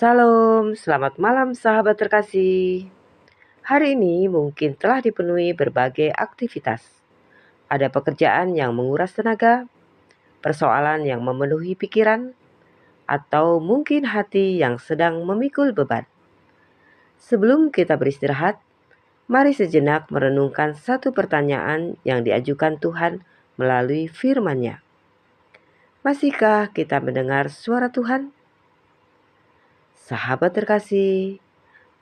Salam, selamat malam sahabat terkasih. Hari ini mungkin telah dipenuhi berbagai aktivitas. Ada pekerjaan yang menguras tenaga, persoalan yang memenuhi pikiran, atau mungkin hati yang sedang memikul beban. Sebelum kita beristirahat, mari sejenak merenungkan satu pertanyaan yang diajukan Tuhan melalui firman-Nya. Masihkah kita mendengar suara Tuhan? Sahabat terkasih,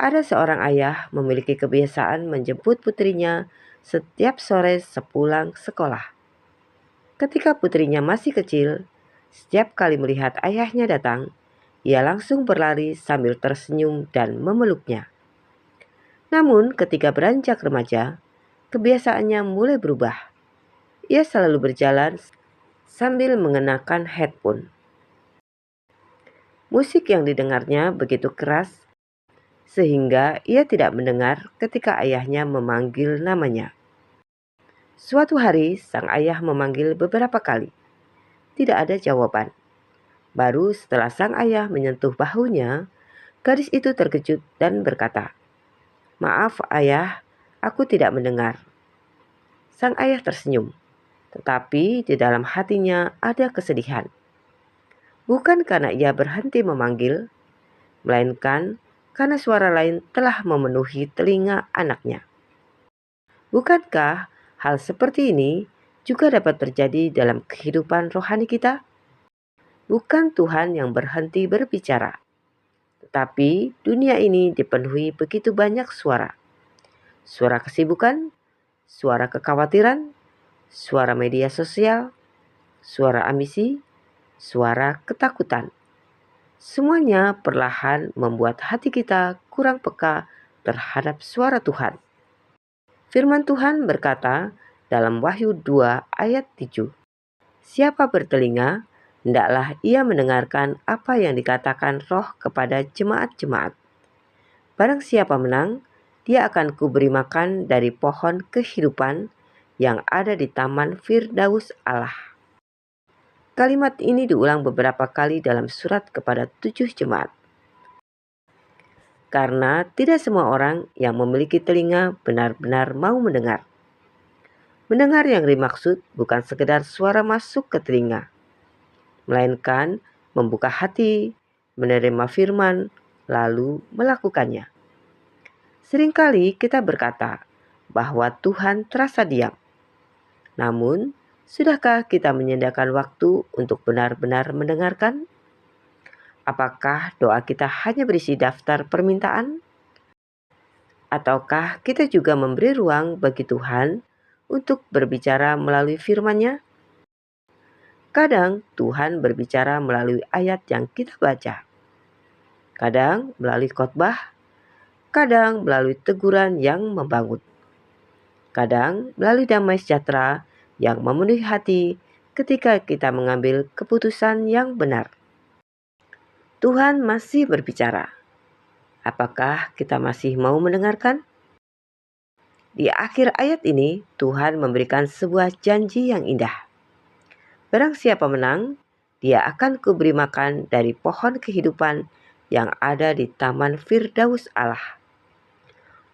ada seorang ayah memiliki kebiasaan menjemput putrinya setiap sore sepulang sekolah. Ketika putrinya masih kecil, setiap kali melihat ayahnya datang, ia langsung berlari sambil tersenyum dan memeluknya. Namun ketika beranjak remaja, kebiasaannya mulai berubah. Ia selalu berjalan sambil mengenakan headphone. Musik yang didengarnya begitu keras sehingga ia tidak mendengar ketika ayahnya memanggil namanya. Suatu hari, sang ayah memanggil beberapa kali. Tidak ada jawaban. Baru setelah sang ayah menyentuh bahunya, gadis itu terkejut dan berkata, "Maaf ayah, aku tidak mendengar." Sang ayah tersenyum, tetapi di dalam hatinya ada kesedihan. Bukan karena ia berhenti memanggil, melainkan karena suara lain telah memenuhi telinga anaknya. Bukankah hal seperti ini juga dapat terjadi dalam kehidupan rohani kita? Bukan Tuhan yang berhenti berbicara, tetapi dunia ini dipenuhi begitu banyak suara. Suara kesibukan, suara kekhawatiran, suara media sosial, suara ambisi, suara ketakutan. Semuanya perlahan membuat hati kita kurang peka terhadap suara Tuhan. Firman Tuhan berkata dalam Wahyu 2 ayat 7, "Siapa bertelinga, hendaklah ia mendengarkan apa yang dikatakan Roh kepada jemaat-jemaat. Barang siapa menang, dia akan kuberi makan dari pohon kehidupan yang ada di taman Firdaus Allah." Kalimat ini diulang beberapa kali dalam surat kepada 7 jemaat. Karena tidak semua orang yang memiliki telinga benar-benar mau mendengar. Mendengar yang dimaksud bukan sekedar suara masuk ke telinga, melainkan membuka hati, menerima firman, lalu melakukannya. Seringkali kita berkata bahwa Tuhan terasa diam. Namun, sudahkah kita menyediakan waktu untuk benar-benar mendengarkan? Apakah doa kita hanya berisi daftar permintaan? Ataukah kita juga memberi ruang bagi Tuhan untuk berbicara melalui firman-Nya? Kadang Tuhan berbicara melalui ayat yang kita baca. Kadang melalui khotbah, kadang melalui teguran yang membangun. Kadang melalui damai sejahtera yang memenuhi hati ketika kita mengambil keputusan yang benar. Tuhan masih berbicara. Apakah kita masih mau mendengarkan? Di akhir ayat ini, Tuhan memberikan sebuah janji yang indah. Barang siapa menang, dia akan kuberi makan dari pohon kehidupan yang ada di taman Firdaus Allah.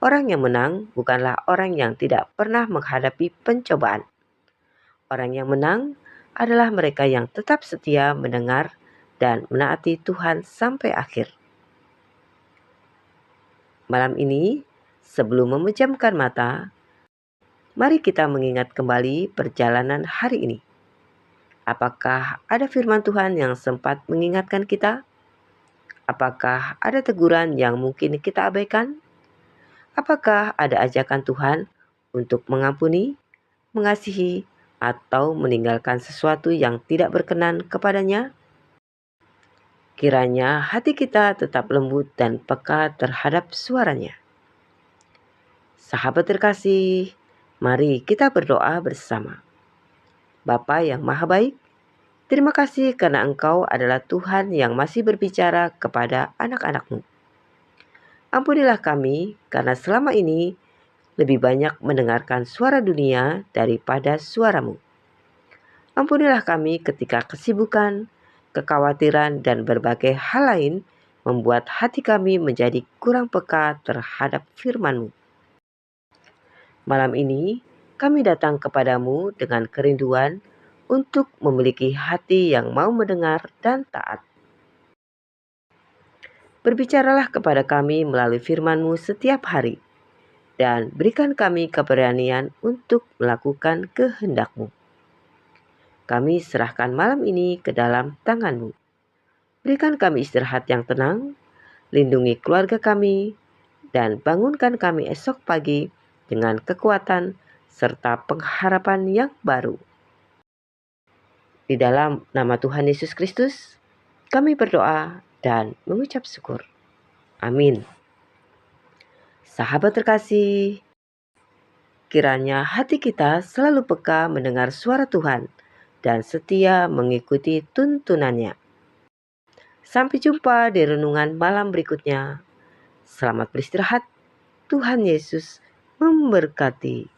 Orang yang menang bukanlah orang yang tidak pernah menghadapi pencobaan. Orang yang menang adalah mereka yang tetap setia mendengar dan menaati Tuhan sampai akhir. Malam ini, sebelum memejamkan mata, mari kita mengingat kembali perjalanan hari ini. Apakah ada firman Tuhan yang sempat mengingatkan kita? Apakah ada teguran yang mungkin kita abaikan? Apakah ada ajakan Tuhan untuk mengampuni, mengasihi, atau meninggalkan sesuatu yang tidak berkenan kepadanya? Kiranya hati kita tetap lembut dan peka terhadap suaranya. Sahabat terkasih, mari kita berdoa bersama. Bapa yang Maha Baik, terima kasih karena Engkau adalah Tuhan yang masih berbicara kepada anak-anak-Mu. Ampunilah kami karena selama ini lebih banyak mendengarkan suara dunia daripada suara-Mu. Ampunilah kami ketika kesibukan, kekhawatiran, dan berbagai hal lain membuat hati kami menjadi kurang peka terhadap firman-Mu. Malam ini, kami datang kepadamu dengan kerinduan untuk memiliki hati yang mau mendengar dan taat. Berbicaralah kepada kami melalui firman-Mu setiap hari, dan berikan kami keberanian untuk melakukan kehendak-Mu. Kami serahkan malam ini ke dalam tangan-Mu. Berikan kami istirahat yang tenang, lindungi keluarga kami, dan bangunkan kami esok pagi dengan kekuatan serta pengharapan yang baru. Di dalam nama Tuhan Yesus Kristus, kami berdoa dan mengucap syukur. Amin. Sahabat terkasih, kiranya hati kita selalu peka mendengar suara Tuhan dan setia mengikuti tuntunannya. Sampai jumpa di renungan malam berikutnya. Selamat beristirahat. Tuhan Yesus memberkati.